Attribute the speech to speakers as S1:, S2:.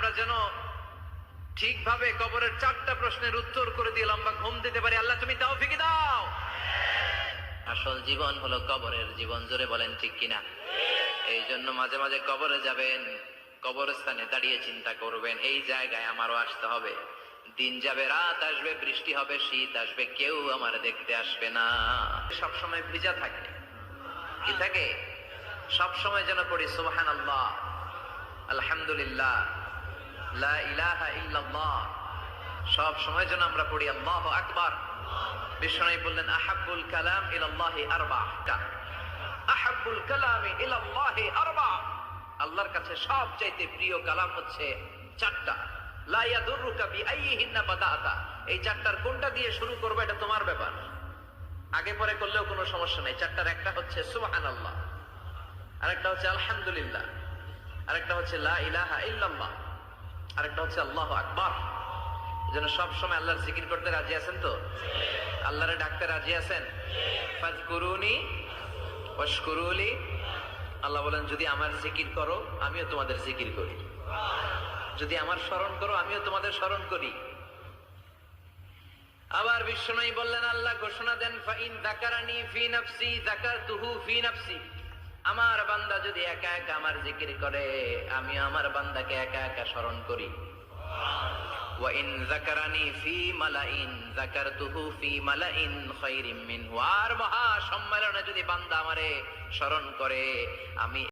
S1: আমরা যেন ঠিকভাবে কবরের 4টা প্রশ্নের উত্তর করে দিয়ে লম্বা ঘুম দিতে পারি। আল্লাহ তুমি তৌফিক দাও। আসল জীবন হলো কবরের জীবন, জোরে বলেন ঠিক কিনা? এই জন্য মাঝে মাঝে কবরে যাবেন, কবরস্থানে দাঁড়িয়ে চিন্তা করবেন, এই জায়গায় আমারও আসতে হবে। দিন যাবে, রাত আসবে, বৃষ্টি হবে, শীত আসবে, কেউ আমার দেখতে আসবে না। সবসময় ভিজা থাকে, কি থাকে? সবসময় যেন পড়ি সুবহানাল্লাহ, আলহামদুলিল্লাহ, লা ইলাহা ইল্লাল্লাহ। সব সময় যেন আমরা পড়ি আল্লাহু আকবার। বিশ্বনবী বললেন, আহাব্বুল কালাম ইলাল্লাহি আরবা'টা, আহাব্বুল কালামি ইলাল্লাহি আরবা'। আল্লাহর কাছে সবচাইতে প্রিয় কালাম হচ্ছে 4টা। লা ইয়াদুররুকা বিআইয়িহিন্না বাদা'তা। এই 4টার কোনটা দিয়ে শুরু করবে এটা তোমার ব্যাপার, আগে পরে করলেও কোনো সমস্যা নেই। 4টার একটা হচ্ছে সুবহানাল্লাহ, আরেকটা হচ্ছে আলহামদুলিল্লাহ, আরেকটা হচ্ছে লা ইলাহা ইল্লাল্লাহ, আরেকটা হচ্ছে আল্লাহু আকবার। যেন সব সময় আল্লাহর জিকির করতে রাজি আছেন তো? আল্লাহরে ডাকতে রাজি আছেন? ফাযকুরুনি ওয়াশকুরুলি। আল্লাহ বলেন, যদি আমার জিকির করো আমিও তোমাদের জিকির করি, যদি আমার স্মরণ করো আমিও তোমাদের স্মরণ করি। আবার বিশ্বনবী বললেন, আল্লাহ ঘোষণা দেন, ফাইন যাকারানি ফি নাফসি যাকারতুহু ফি নাফসি। আমার বান্দা যদি একা একা আমার জিকির করে আমি আমার বান্দাকে একা একা স্মরণ করি। ওয়া ইন যাকারানি ফি মালাইন যাকারতুহু ফি মালাইন খায়রিম মিনহু। আর মহা সম্মেলনে যদি বান্দা আমারে স্মরণ করে আমি